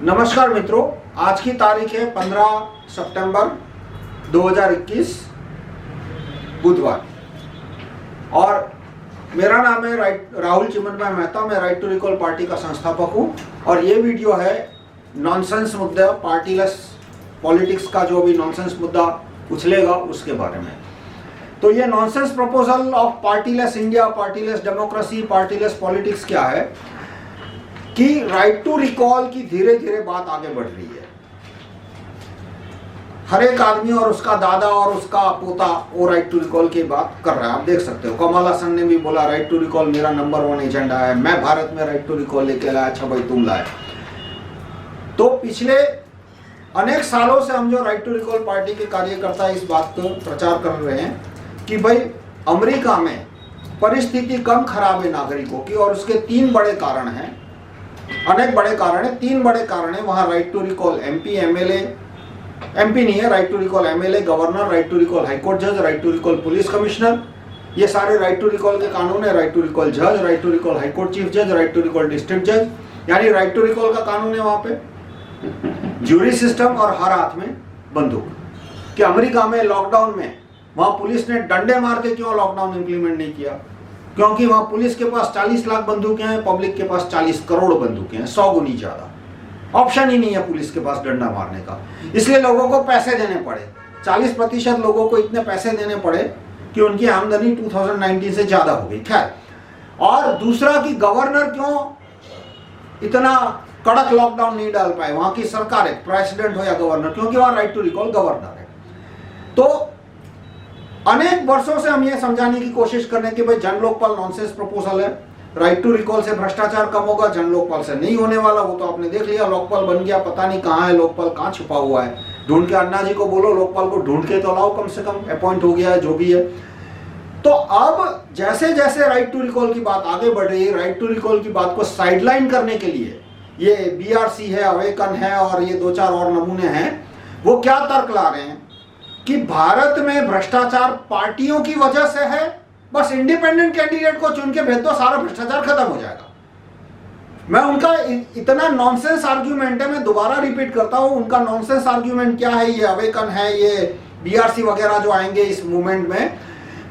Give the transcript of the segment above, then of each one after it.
नमस्कार मित्रों, आज की तारीख है 15 सितंबर 2021 बुधवार और मेरा नाम है राहुल चिमनभाई मेहता। मैं राइट टू रिकॉल पार्टी का संस्थापक हूं और ये वीडियो है नॉनसेंस मुद्दा, पार्टीलेस पॉलिटिक्स का जो भी नॉनसेंस मुद्दा उछलेगा उसके बारे में। तो ये nonsense proposal of partyless India, partyless democracy, partyless politics क्या है कि राइट टू रिकॉल की धीरे धीरे बात आगे बढ़ रही है। हर एक आदमी और उसका दादा और उसका पोता वो राइट टू रिकॉल की बात कर रहा है। आप देख सकते हो, कमल हसन ने भी बोला राइट टू रिकॉल मेरा नंबर 1 एजेंडा है, मैं भारत में राइट टू रिकॉल लेके लाया। अच्छा भाई तुम लाए। तो पिछले अनेक सालों से हम जो राइट टू रिकॉल पार्टी के कार्यकर्ता इस बात को प्रचार कर रहे हैं कि भाई अमेरिका में परिस्थिति कम खराब है नागरिकों की और उसके 3 बड़े कारण हैं। अनेक बड़े कारण है, 3 बड़े कारण है वहां। राइट टू रिकॉल एमपी नहीं है, right to recall MLA, governor, right to recall high court जज, right to recall police commissioner, ये सारे राइट टू रिकॉल के कानून है। राइट टू रिकॉल जज, right to recall high court chief जज, राइट टू रिकॉल डिस्ट्रिक्ट जज, यानी राइट टू रिकॉल का कानून है वहां पे। ज्यूरी सिस्टम और हर हाथ में बंदूक। कि अमेरिका में लॉकडाउन में वहां पुलिस ने डंडे मार के क्यों लॉकडाउन इंप्लीमेंट नहीं किया? क्योंकि वहां पुलिस के पास 40 लाख बंदूकें हैं, पब्लिक के पास 40 करोड़ बंदूकें हैं, 100 गुनी ज्यादा। ऑप्शन ही नहीं है पुलिस के पास डंडा मारने का, इसलिए लोगों को पैसे देने पड़े। 40% लोगों को इतने पैसे देने पड़े कि उनकी आमदनी 2019 से ज्यादा हो गई। खैर, और दूसरा कि गवर्नर क्यों इतना कड़क लॉकडाउन नहीं डाल पाए, वहां की सरकार है, प्रेसिडेंट हो या गवर्नर, क्योंकि वहां राइट टू रिकॉल गवर्नर है। तो अनेक वर्षों से हम ये समझाने की कोशिश कर रहे हैं कि भाई जन लोकपाल नॉनसेंस प्रपोजल है, राइट टू रिकॉल से भ्रष्टाचार कम होगा, जन लोकपाल से नहीं होने वाला। वो तो आपने देख लिया, लोकपाल बन गया, पता नहीं कहाँ है लोकपाल, कहाँ छुपा हुआ है। ढूंढ के अन्ना जी को बोलो लोकपाल को ढूंढ के तो लाओ, कम से कम अपॉइंट हो गया है जो भी है। तो अब जैसे जैसे राइट टू रिकॉल की बात आगे बढ़ रही है, राइट टू रिकॉल की बात को साइडलाइन करने के लिए ये बीआरसी है, अवेकन है और ये 2-4 और नमूने हैं, वो क्या तर्क ला रहे हैं कि भारत में भ्रष्टाचार पार्टियों की वजह से है, बस इंडिपेंडेंट कैंडिडेट को चुन के भेज दो, सारा भ्रष्टाचार खत्म हो जाएगा। मैं उनका इतना नॉनसेंस आर्ग्यूमेंट है, मैं दोबारा रिपीट करता हूं, उनका नॉनसेंस आर्ग्यूमेंट क्या है, ये अवेकन है, ये बीआरसी वगैरह जो आएंगे इस मूवमेंट में,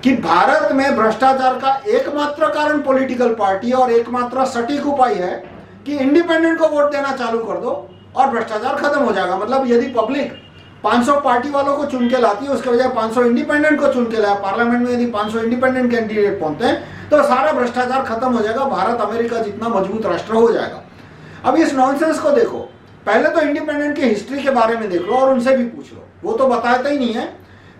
कि भारत में भ्रष्टाचार का एकमात्र कारण पॉलिटिकल पार्टी और एकमात्र सटीक उपाय है कि इंडिपेंडेंट को वोट देना चालू कर दो और भ्रष्टाचार खत्म हो जाएगा। मतलब यदि पब्लिक 500 पार्टी वालों को चुन के लाती है, उसके बजाय 500 इंडिपेंडेंट को चुन के लाया, पार्लियामेंट में यदि 500 इंडिपेंडेंट कैंडिडेट पहुंचते हैं तो सारा भ्रष्टाचार खत्म हो जाएगा, भारत अमेरिका जितना मजबूत राष्ट्र हो जाएगा। अब इस नॉनसेंस को देखो, पहले तो इंडिपेंडेंट की हिस्ट्री के बारे में देख लो और उनसे भी पूछ लो, वो तो बताता ही नहीं है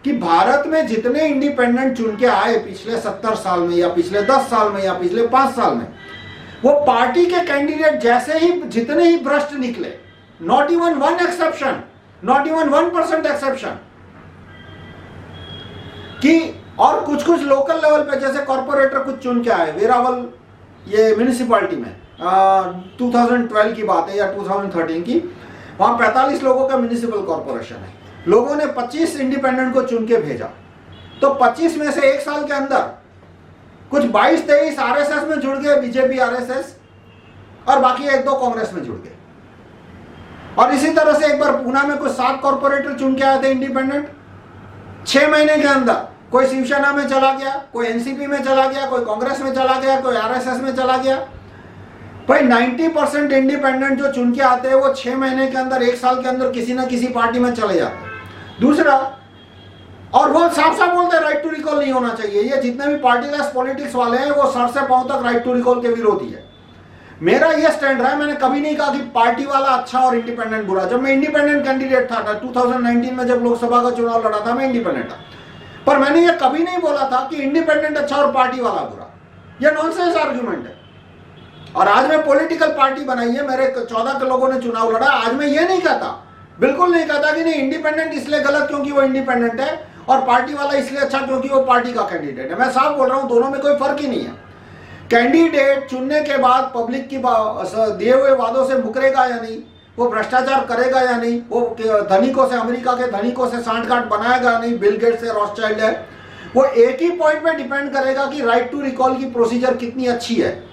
कि भारत में जितने इंडिपेंडेंट चुन के आए पिछले 70 साल में या पिछले 10 साल में या पिछले 5 साल में, वो पार्टी के कैंडिडेट जैसे ही जितने ही भ्रष्ट निकले, not even 1 exception, not even 1% exception कि, और कुछ लोकल लेवल पे जैसे कॉर्पोरेटर कुछ चुन के आए, वेरावल ये म्यूनिसिपैलिटी में 2012 की बात है या 2013 की, वहां 45 लोगों का म्यूनिसिपल कॉर्पोरेशन है, लोगों ने 25 इंडिपेंडेंट को चुन के भेजा, तो 25 में से 1 साल के अंदर कुछ 22-23 आरएसएस में जुड़ गए, बीजेपी आरएसएस, और बाकी 1-2 कांग्रेस में जुड़ गए। और इसी तरह से एक बार पूना में कुछ 7 कॉर्पोरेटर चुन के आए थे इंडिपेंडेंट, 6 महीने के अंदर कोई शिवसेना में चला गया, कोई एनसीपी में चला गया, कोई कांग्रेस में चला गया, कोई आरएसएस में चला गया। भाई 90% इंडिपेंडेंट जो चुन के आते हैं वो 6 महीने के अंदर, 1 साल के अंदर किसी ना किसी पार्टी में चले जाते हैं। दूसरा, और वो साफ साफ बोलते हैं राइट टू रिकॉल नहीं होना चाहिए। ये जितने भी पार्टीलेस पॉलिटिक्स वाले हैं वो सर से पांव तक राइट टू रिकॉल के विरोधी है। मेरा ये स्टैंड रहा है, मैंने कभी नहीं कहा कि पार्टी वाला अच्छा और इंडिपेंडेंट बुरा। जब मैं इंडिपेंडेंट कैंडिडेट था 2019 में, जब लोकसभा का चुनाव लड़ा था, मैं इंडिपेंडेंट था, पर मैंने ये कभी नहीं बोला था कि इंडिपेंडेंट अच्छा और पार्टी वाला बुरा। ये नॉनसेंस आर्ग्यूमेंट है। और आज मैं पॉलिटिकल पार्टी बनाई है, मेरे 14 के लोगों ने चुनाव लड़ा, आज मैं ये नहीं कहता, बिल्कुल नहीं कहता कि नहीं इंडिपेंडेंट इसलिए गलत क्योंकि वो इंडिपेंडेंट है और पार्टी वाला इसलिए अच्छा क्योंकि वो पार्टी का कैंडिडेट है। मैं साफ बोल रहा हूं, दोनों में कोई फर्क ही नहीं है। कैंडिडेट चुनने के बाद पब्लिक की दिए हुए वादों से मुकरेगा या नहीं, वो भ्रष्टाचार करेगा या नहीं, वो धनिकों से, अमेरिका के धनिकों से सांठगांठ बनाएगा या नहीं, बिल गेट्स से रॉथस्चाइल्ड है, वो एक ही पॉइंट पे डिपेंड करेगा कि राइट टू रिकॉल की प्रोसीजर कितनी अच्छी है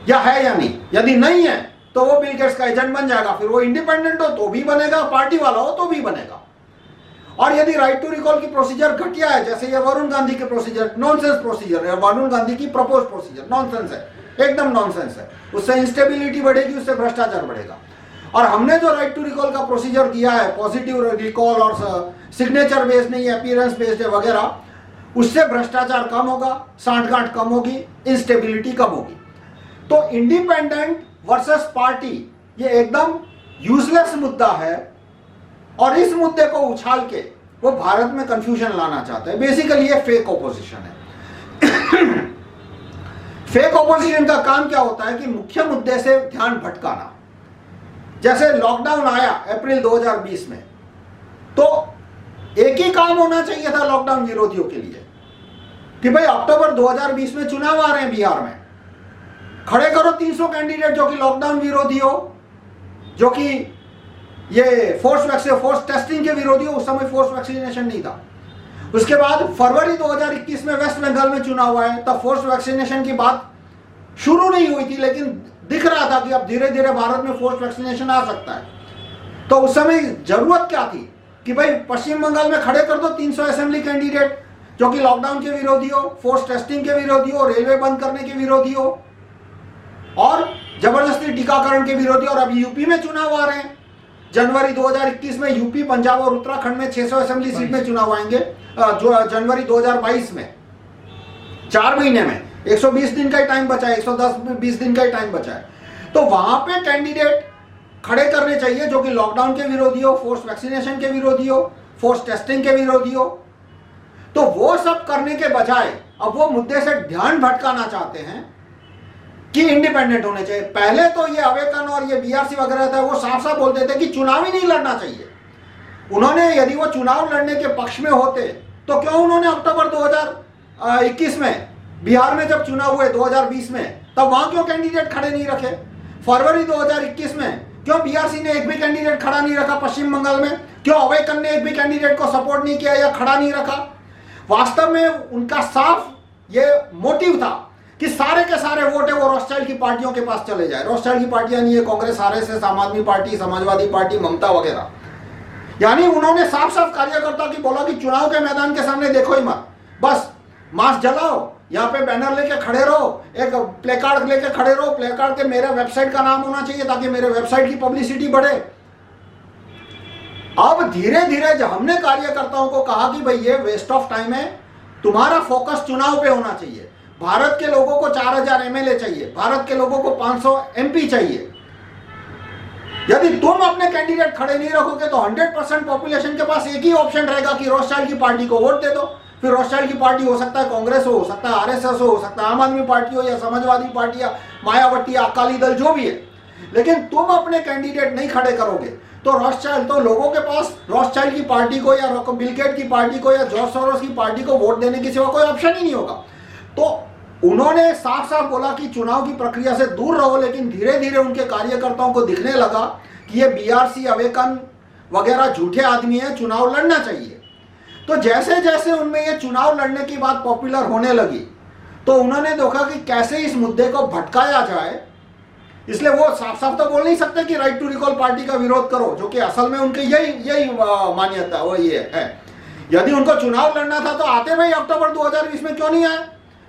या नहीं। यदि नहीं है तो वो बिल गेट्स का एजेंट बन जाएगा, फिर वो इंडिपेंडेंट हो तो भी बनेगा, पार्टी वाला हो तो भी बनेगा। और यदि राइट टू रिकॉल की प्रोसीजर घटिया है, जैसे ये वरुण गांधी के प्रोसीजर नॉनसेंस प्रोसीजर है, वरुण गांधी की प्रपोज प्रोसीजर नॉनसेंस है, एकदम नॉनसेंस है, उससे इंस्टेबिलिटी बढ़ेगी, उससे भ्रष्टाचार बढ़ेगा। और हमने जो राइट टू रिकॉल का प्रोसीजर किया है, पॉजिटिव रिकॉल और सिग्नेचर बेस्ड नहीं, अपीयरेंस बेस्ड है वगैरह, उससे भ्रष्टाचार कम होगा, सांठगांठ कम होगी, इंस्टेबिलिटी कम होगी। तो इंडिपेंडेंट वर्सेस पार्टी ये एकदम यूजलेस मुद्दा है, और इस मुद्दे को उछाल के वो भारत में कंफ्यूजन लाना चाहते हैं। बेसिकली ये फेक ओपोजिशन है। फेक ओपोजिशन का काम क्या होता है कि मुख्य मुद्दे से ध्यान भटकाना। जैसे लॉकडाउन आया अप्रैल 2020 में, तो एक ही काम होना चाहिए था लॉकडाउन विरोधियों के लिए कि भाई अक्टूबर 2020 में चुनाव आ रहे हैं बिहार में, खड़े करो 300 कैंडिडेट जो कि लॉकडाउन विरोधी हो, जो कि ये फोर्स टेस्टिंग के विरोधी हो। उस समय फोर्स वैक्सीनेशन नहीं था। उसके बाद फरवरी 2021 में वेस्ट बंगाल में चुनाव आए, तब फोर्स वैक्सीनेशन की बात शुरू नहीं हुई थी, लेकिन दिख रहा था कि अब धीरे धीरे भारत में फोर्स वैक्सीनेशन आ सकता है। तो उस समय जरूरत क्या थी कि भाई पश्चिम बंगाल में खड़े कर दो 300 असेंबली कैंडिडेट जो कि लॉकडाउन के विरोधी हो, फोर्स टेस्टिंग के विरोधी हो, रेलवे बंद करने के विरोधी हो, और जबरदस्ती टीकाकरण के विरोधी। और अभी यूपी में चुनाव आ रहे हैं, जनवरी 2021 में यूपी, पंजाब और उत्तराखंड में 600 असेंबली सीट में चुनाव आएंगे, जो जनवरी 2022 में, 4 महीने में 120 दिन का ही टाइम बचा है, 110-20 दिन का ही टाइम बचा है। तो वहां पे कैंडिडेट खड़े करने चाहिए जो कि लॉकडाउन के विरोधी हो, फोर्स वैक्सीनेशन के विरोधी हो, फोर्स टेस्टिंग के विरोधी हो। तो वो सब करने के बजाय अब वो मुद्दे से ध्यान भटकाना चाहते हैं कि इंडिपेंडेंट होने चाहिए। पहले तो ये अवेकन और ये बीआरसी वगैरह था, वो साफ साफ बोलते थे कि चुनाव ही नहीं लड़ना चाहिए। उन्होंने, यदि वो चुनाव लड़ने के पक्ष में होते तो क्यों उन्होंने अक्टूबर 2021 में बिहार में जब चुनाव हुए 2020 में, तब वहां क्यों कैंडिडेट खड़े नहीं रखे? फरवरी 2021 में क्यों बीआरसी ने एक भी कैंडिडेट खड़ा नहीं रखा? पश्चिम बंगाल में क्यों अवेकन ने एक भी कैंडिडेट को सपोर्ट नहीं किया या खड़ा नहीं रखा? वास्तव में उनका साफ ये मोटिव था कि सारे के सारे वोट है वो रोथस्चाइल्ड की पार्टियों के पास चले जाए। रोथस्चाइल्ड की पार्टियां नहीं है, कांग्रेस, आरएसएस, आम आदमी पार्टी, समाजवादी पार्टी, ममता वगैरह। यानी उन्होंने साफ साफ कार्यकर्ता की बोला कि चुनाव के मैदान के सामने देखो ही मत, बस मास्क जलाओ, यहाँ पे बैनर लेके खड़े रहो, एक प्ले कार्ड लेके खड़े रहो, प्ले कार्ड के मेरे वेबसाइट का नाम होना चाहिए ताकि मेरे वेबसाइट की पब्लिसिटी बढ़े। अब धीरे धीरे जब हमने कार्यकर्ताओं को कहा कि भाई ये वेस्ट ऑफ टाइम है, तुम्हारा फोकस चुनाव पे होना चाहिए। भारत के लोगों को 4000 एमएलए चाहिए, भारत के लोगों को 500 एमपी चाहिए। यदि तुम अपने कैंडिडेट खड़े नहीं रखोगे तो 100% पॉपुलेशन के पास एक ही ऑप्शन रहेगा कि रोथस्चाइल्ड की पार्टी को वोट दे दो। फिर रोथस्चाइल्ड की पार्टी हो सकता है कांग्रेस हो सकता है आरएसएस हो सकता है आम आदमी पार्टी हो या समाजवादी पार्टी या मायावती या अकाली दल, जो भी है। लेकिन तुम अपने कैंडिडेट नहीं खड़े करोगे तो रोथस्चाइल्ड, तो लोगों के पास रोथस्चाइल्ड की पार्टी को या बिल गेट्स की पार्टी को या जॉर्ज सोरोस की पार्टी को वोट देने के सिवा कोई ऑप्शन ही नहीं होगा। तो उन्होंने साफ साफ बोला कि चुनाव की प्रक्रिया से दूर रहो, लेकिन धीरे धीरे उनके कार्यकर्ताओं को दिखने लगा कि ये बीआरसी, अवेकन वगैरह झूठे आदमी है, चुनाव लड़ना चाहिए। तो जैसे जैसे उनमें ये चुनाव लड़ने की बात पॉपुलर होने लगी तो उन्होंने देखा कि कैसे इस मुद्दे को भटकाया जाए। इसलिए वो साफ साफ तो बोल नहीं सकते कि राइट टू रिकॉल पार्टी का विरोध करो, जो कि असल में उनकी यही मान्यता वो ये है। यदि उनको चुनाव लड़ना था तो आते भाई अक्टूबर 2020 में क्यों नहीं आए,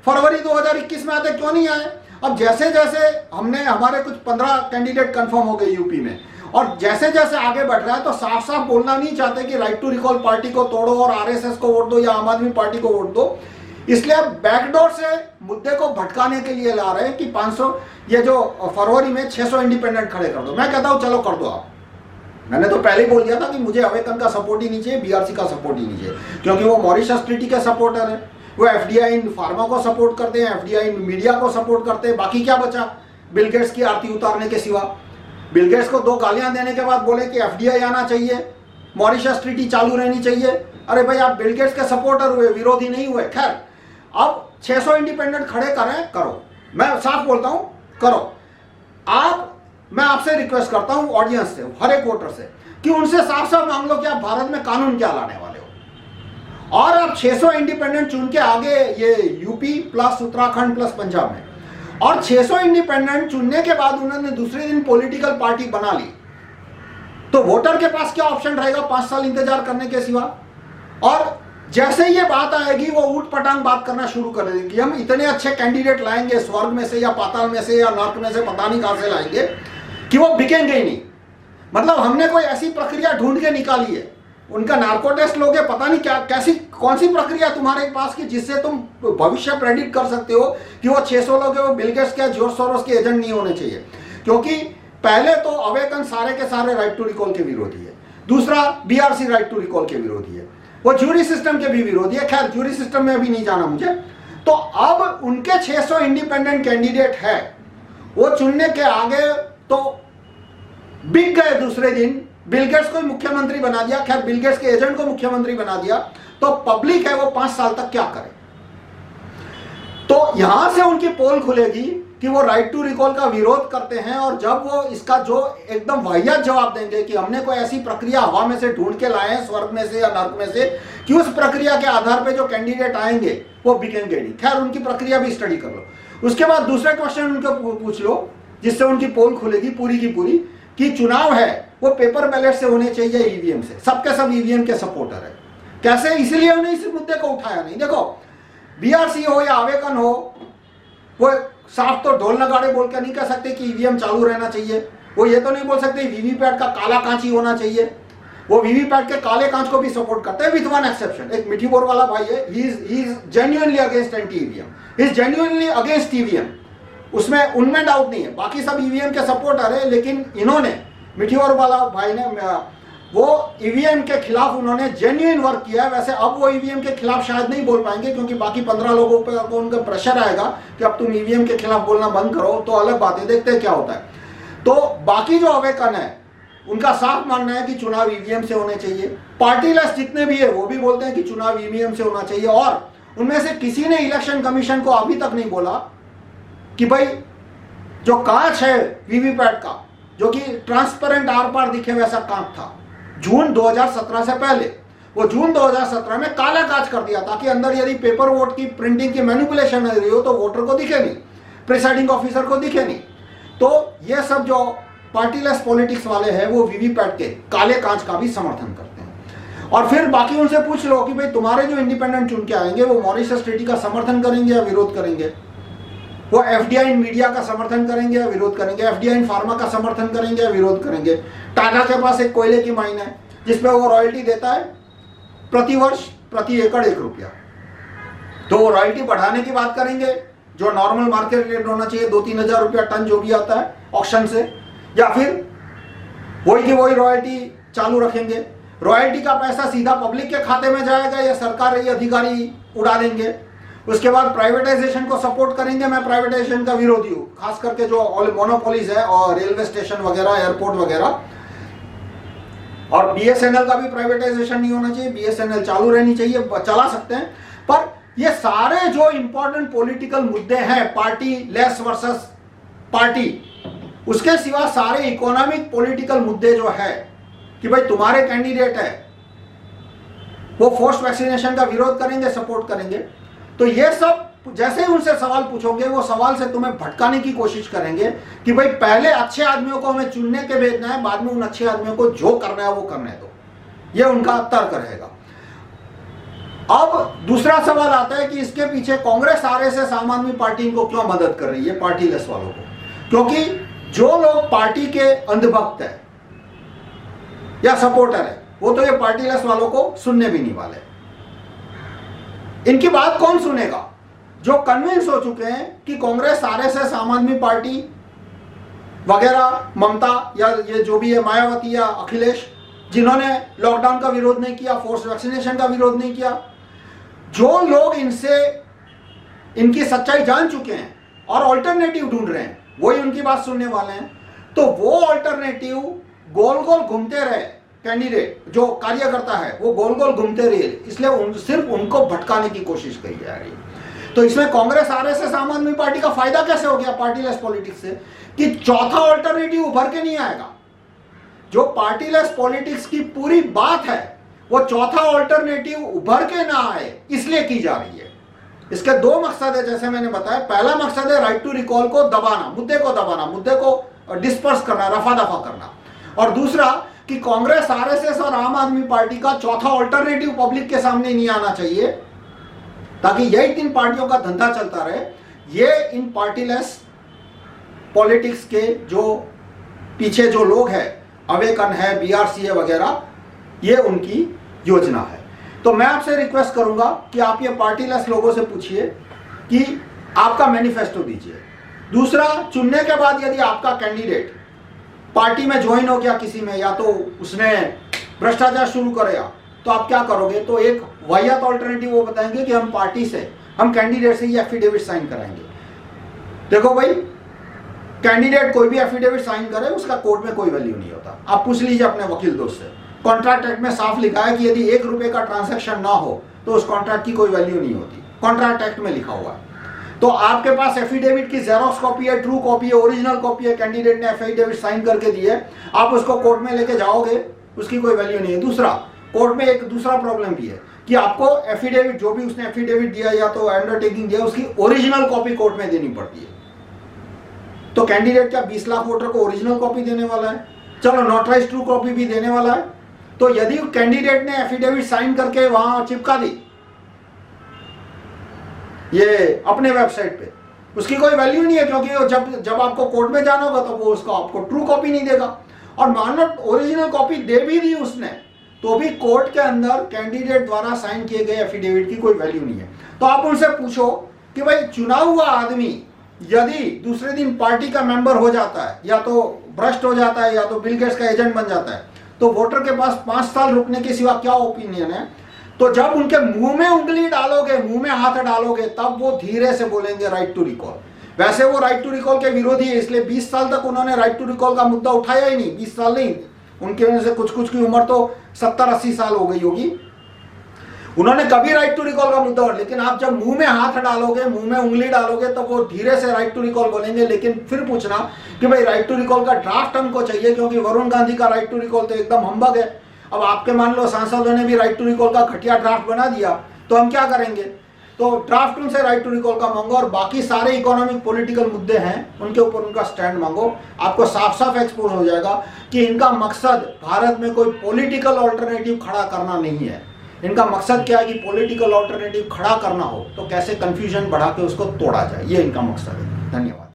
फरवरी 2021 में आते क्यों नहीं आए? अब जैसे जैसे हमारे कुछ 15 कैंडिडेट कंफर्म हो गए यूपी में, और जैसे जैसे आगे बढ़ रहा है तो साफ साफ बोलना नहीं चाहते कि राइट टू रिकॉल पार्टी को तोड़ो और आरएसएस को वोट दो या आम आदमी पार्टी को वोट दो। इसलिए अब बैकडोर से मुद्दे को भटकाने के लिए ला रहे हैं कि 500, ये जो फरवरी में 600 इंडिपेंडेंट खड़े कर दो। मैं कहता हूं चलो कर दो आप। मैंने तो पहले ही बोल दिया था कि मुझे अवेकन का सपोर्ट ही नहीं चाहिए, बीआरसी का सपोर्ट ही नहीं चाहिए, क्योंकि वो मॉरिशस ट्रीटी के सपोर्टर है, वो एफडीआई इन फार्मा को सपोर्ट करते हैं, एफडीआई इन मीडिया को सपोर्ट करते हैं। बाकी क्या बचा बिल गेट्स की आरती उतारने के सिवा? बिल गेट्स को 2 गालियां देने के बाद बोले कि एफडीआई आना चाहिए, मॉरिशस ट्रीटी चालू रहनी चाहिए। अरे भाई आप बिल गेट्स के सपोर्टर हुए, विरोधी नहीं हुए। खैर, अब 600 इंडिपेंडेंट खड़े करें, करो। मैं साफ बोलता हूं, करो। मैं आपसे रिक्वेस्ट करता हूं ऑडियंस से, हर एक वोटर से, कि उनसे साफ साफ मांग लो कि आप भारत में कानून क्या लाने वाले हो। और आप 600 इंडिपेंडेंट चुन के आगे ये UP plus Uttarakhand plus Punjab में, और 600 इंडिपेंडेंट चुनने के बाद उन्होंने दूसरे दिन पॉलिटिकल पार्टी बना ली, तो वोटर के पास क्या ऑप्शन रहेगा 5 साल इंतजार करने के सिवा? और जैसे ये बात आएगी वो ऊट पटांग बात करना शुरू कर देंगे कि हम इतने अच्छे कैंडिडेट लाएंगे स्वर्ग में से या पाताल में से या नर्क में से, पता नहीं कहां से लाएंगे, कि वो बिकेंगे ही नहीं। मतलब हमने कोई ऐसी प्रक्रिया ढूंढ के निकाली है, उनका नार्को टेस्ट लोगे, पता नहीं क्या कैसी कौन सी प्रक्रिया तुम्हारे पास की जिससे तुम भविष्य प्रेडिक्ट कर सकते हो कि वो 600 लोग वो बिल गेट्स के जॉर्ज सोरोस के एजेंट नहीं होने चाहिए। क्योंकि पहले तो अवेकन सारे के सारे राइट टू रिकॉल के विरोधी है, दूसरा बीआरसी राइट टू रिकॉल के विरोधी है, वो ज्यूरी सिस्टम के भी विरोधी है। खैर ज्यूरी सिस्टम में अभी नहीं जाना मुझे। तो अब उनके 600 इंडिपेंडेंट कैंडिडेट है, वो चुनने के आगे तो बिक गए। दूसरे दिन बिल गेट्स को मुख्यमंत्री बना दिया, खैर बिल गेट्स के एजेंट को मुख्यमंत्री बना दिया, तो पब्लिक है वो 5 साल तक क्या करे? तो यहां से उनकी पोल खुलेगी कि वो राइट टू रिकॉल का विरोध करते हैं, और जब वो इसका जो एकदम वाहियात जवाब देंगे कि हमने कोई ऐसी प्रक्रिया हवा में से ढूंढ के लाए हैं स्वर्ग में से या नर्क में से, कि उस प्रक्रिया के आधार पे जो कैंडिडेट आएंगे वो बिकेंगे नहीं। खैर उनकी प्रक्रिया भी स्टडी कर लो। उसके बाद दूसरे क्वेश्चन उनको पूछ लो जिससे उनकी पोल खुलेगी पूरी की पूरी, कि चुनाव है वो पेपर बैलेट से होने चाहिए ईवीएम से। सबके सब ईवीएम के सपोर्टर है। कैसे? इसलिए उन्होंने इस मुद्दे को उठाया नहीं। देखो बीआरसी हो या अवेकन हो, वो साफ तो ढोल नगाड़े बोल के नहीं कह सकते कि ईवीएम चालू रहना चाहिए। वो ये तो नहीं बोल सकते वीवीपैट का काला कांच ही होना चाहिए। वो वीवीपैट के काले कांच को भी सपोर्ट करते हैं विद वन एक्सेप्शन। एक मिठी बोर वाला भाई है, he is genuinely against anti EVM, he is genuinely against EVM, उसमें उनमें डाउट नहीं है। बाकी सब ईवीएम के सपोर्टर है, लेकिन इन्होंने मिठी बोर वाला भाई ने वो ईवीएम के खिलाफ उन्होंने जेन्युइन वर्क किया है। वैसे अब वो ईवीएम के खिलाफ शायद नहीं बोल पाएंगे, क्योंकि बाकी 15 लोगों पे उनका प्रेशर आएगा कि अब तुम ईवीएम के खिलाफ बोलना बंद करो, तो अलग बात है, देखते हैं क्या होता है। तो बाकी जो अवेकन है उनका साफ मानना है कि चुनाव ईवीएम से होने चाहिए। पार्टीलेस जितने भी है वो भी बोलते हैं कि चुनाव ईवीएम से होना चाहिए। और उनमें से किसी ने इलेक्शन कमीशन को अभी तक नहीं बोला कि भाई जो कांच है वीवीपैट का, जो कि ट्रांसपेरेंट आर पार दिखे वैसा कांच था जून 2017 से पहले, वो जून 2017 में काला कांच कर दिया ताकि अंदर यदि पेपर वोट की प्रिंटिंग की मैनिपुलेशन हो रही हो तो वोटर को दिखे नहीं, प्रिसाइडिंग ऑफिसर को दिखे नहीं। तो ये सब जो पार्टीलेस पॉलिटिक्स वाले हैं वो वीवीपैट के काले कांच का भी समर्थन करते हैं। और फिर बाकी उनसे पूछ लो कि भाई तुम्हारे जो इंडिपेंडेंट चुन के आएंगे वो मॉरिशस ट्रीटी का समर्थन करेंगे या विरोध करेंगे, वो एफडीआई इन मीडिया का समर्थन करेंगे या विरोध करेंगे, एफडीआई इन फार्मा का समर्थन करेंगे या विरोध करेंगे। टाटा के पास एक कोयले की माइन है जिसपे वो रॉयल्टी देता है प्रति वर्ष प्रति एकड़ 1 रुपया, तो वो रॉयल्टी बढ़ाने की बात करेंगे, जो नॉर्मल मार्केट रेट होना चाहिए 2-3 हजार रुपया टन जो भी आता है ऑक्शन से, या फिर वही की वही रॉयल्टी चालू रखेंगे। रॉयल्टी का पैसा सीधा पब्लिक के खाते में जाएगा या सरकारी अधिकारी उड़ा देंगे। उसके बाद प्राइवेटाइजेशन को सपोर्ट करेंगे। मैं प्राइवेटाइजेशन का विरोधी हूँ, खास करके जो मोनोपोलीज है और रेलवे स्टेशन वगैरह, एयरपोर्ट वगैरह। और बीएसएनएल का भी प्राइवेटाइजेशन नहीं होना चाहिए, बीएसएनएल चालू रहनी चाहिए, चला सकते हैं। पर ये सारे जो इंपॉर्टेंट पॉलिटिकल मुद्दे हैं, पार्टी लेस वर्सेस पार्टी, उसके सिवा सारे इकोनॉमिक पॉलिटिकल मुद्दे जो है कि भाई तुम्हारे कैंडिडेट है वो फोर्स्ड वैक्सीनेशन का विरोध करेंगे, सपोर्ट करेंगे, तो ये सब जैसे ही उनसे सवाल पूछोगे वो सवाल से तुम्हें भटकाने की कोशिश करेंगे कि भाई पहले अच्छे आदमियों को हमें चुनने के भेजना है, बाद में उन अच्छे आदमियों को जो करना है वो करने दो। ये उनका तर्क रहेगा। अब दूसरा सवाल आता है कि इसके पीछे कांग्रेस, आरएसएस, आम आदमी पार्टी इनको क्यों मदद कर रही है, पार्टीलेस वालों को? क्योंकि जो लोग पार्टी के अंधभक्त है या सपोर्टर है वो तो ये पार्टीलेस वालों को सुनने भी नहीं वाले। इनकी बात कौन सुनेगा? जो कन्विंस हो चुके हैं कि कांग्रेस, आरएसएस, आम आदमी पार्टी वगैरह, ममता या ये जो भी है मायावती या अखिलेश, जिन्होंने लॉकडाउन का विरोध नहीं किया, फोर्स वैक्सीनेशन का विरोध नहीं किया, जो लोग इनसे इनकी सच्चाई जान चुके हैं और ऑल्टरनेटिव ढूंढ रहे हैं, वही उनकी बात सुनने वाले हैं। तो वो ऑल्टरनेटिव गोल गोल घूमते रहे, कैंडिडेट जो कार्यकर्ता है वो गोल गोल घूमते रहे, इसलिए सिर्फ उनको भटकाने की कोशिश करी जा रही है। तो इसमें कांग्रेस, आरएसएस, आम आदमी पार्टी का फायदा कैसे हो गया पार्टीलेस पॉलिटिक्स से, कि चौथा ऑल्टरनेटिव उभर के नहीं आएगा। जो पार्टीलेस पॉलिटिक्स की पूरी बात है वो चौथा ऑल्टरनेटिव उभर के ना आए इसलिए की जा रही है। इसके दो मकसद है, जैसे मैंने बताया। पहला मकसद है राइट टू रिकॉल को दबाना, मुद्दे को दबाना, मुद्दे को डिस्पर्स करना, रफा दफा करना। और दूसरा कि कांग्रेस, आरएसएस और आम आदमी पार्टी का चौथा ऑल्टरनेटिव पब्लिक के सामने नहीं आना चाहिए, ताकि यही तीन पार्टियों का धंधा चलता रहे। ये इन पार्टीलेस पॉलिटिक्स के जो पीछे जो लोग हैं, अवेकन है, बीआरसी है वगैरह, ये उनकी योजना है। तो मैं आपसे रिक्वेस्ट करूंगा कि आप ये पार्टीलेस लोगों से पूछिए कि आपका मैनिफेस्टो दीजिए। दूसरा, चुनने के बाद यदि आपका कैंडिडेट पार्टी में ज्वाइन हो गया किसी में, या तो उसने भ्रष्टाचार शुरू करेगा, तो आप क्या करोगे? तो एक वाहियात ऑल्टरनेटिव वो बताएंगे कि हम पार्टी से, हम कैंडिडेट से ये एफिडेविट साइन कराएंगे। देखो भाई, कैंडिडेट कोई भी एफिडेविट साइन करे, उसका कोर्ट में कोई वैल्यू नहीं होता। आप पूछ लीजिए अपने वकील दोस्त से। कॉन्ट्रैक्ट एक्ट में साफ लिखा है कि यदि 1 रुपए का ट्रांजैक्शन ना हो तो उस कॉन्ट्रैक्ट की कोई वैल्यू नहीं होती। कॉन्ट्रैक्ट एक्ट में लिखा हुआ है। तो आपके पास एफिडेविट की जेरोक्स कॉपी है, ट्रू कॉपी है, ओरिजिनल कॉपी है, कैंडिडेट ने एफिडेविट साइन करके दी है, आप उसको कोर्ट में लेके जाओगे, उसकी कोई वैल्यू नहीं है। दूसरा, कोर्ट में एक दूसरा प्रॉब्लम भी है कि आपको एफिडेविट, जो भी उसने एफिडेविट दिया या तो अंडरटेकिंग दिया, उसकी ओरिजिनल कॉपी कोर्ट में देनी पड़ती है। तो कैंडिडेट क्या 20 लाख वोटर को ओरिजिनल कॉपी देने वाला है? चलो नोटराइज ट्रू कॉपी भी देने वाला है। तो यदि कैंडिडेट ने एफिडेविट साइन करके वहां चिपका दी ये अपने वेबसाइट पे, उसकी कोई वैल्यू नहीं है, क्योंकि जब आपको कोर्ट में जाना होगा तो वो उसको आपको ट्रू कॉपी नहीं देगा। और मान लो ओरिजिनल कॉपी दे भी दी उसने, तो भी कोर्ट के अंदर कैंडिडेट द्वारा साइन किए गए एफिडेविट की कोई वैल्यू नहीं है। तो आप उनसे पूछो कि भाई, चुना हुआ आदमी यदि दूसरे दिन पार्टी का मेंबर हो जाता है, या तो भ्रष्ट हो जाता है, या तो बिल गेट्स का एजेंट बन जाता है, तो वोटर के पास 5 साल रुकने के सिवा क्या ओपिनियन है? तो जब उनके मुंह में उंगली डालोगे, मुंह में हाथ डालोगे, तब वो धीरे से बोलेंगे राइट टू रिकॉल। वैसे वो राइट टू रिकॉल के विरोधी है, इसलिए 20 साल तक उन्होंने राइट टू रिकॉल का मुद्दा उठाया ही नहीं। 20 साल नहीं, उनके वजह से कुछ की उम्र तो 70-80 साल हो गई होगी, उन्होंने कभी राइट टू रिकॉल का मुद्दा। लेकिन आप जब मुंह में हाथ डालोगे, मुंह में उंगली डालोगे, तो वो धीरे से राइट टू रिकॉल बोलेंगे। लेकिन फिर पूछना कि भाई राइट टू रिकॉल का ड्राफ्ट हमको चाहिए, क्योंकि वरुण गांधी का राइट टू रिकॉल तो एकदम हम्बग है। अब आपके मान लो सांसदों ने भी राइट टू रिकॉल का घटिया ड्राफ्ट बना दिया, तो हम क्या करेंगे? तो ड्राफ्ट उनसे राइट टू रिकॉल का मांगो, और बाकी सारे इकोनॉमिक पॉलिटिकल मुद्दे हैं उनके ऊपर उनका स्टैंड मांगो। आपको साफ साफ एक्सपोज हो जाएगा कि इनका मकसद भारत में कोई पॉलिटिकल ऑल्टरनेटिव खड़ा करना नहीं है। इनका मकसद क्या है कि पॉलिटिकल ऑल्टरनेटिव खड़ा करना हो तो कैसे कंफ्यूजन बढ़ा के उसको तोड़ा जाए, ये इनका मकसद है। धन्यवाद।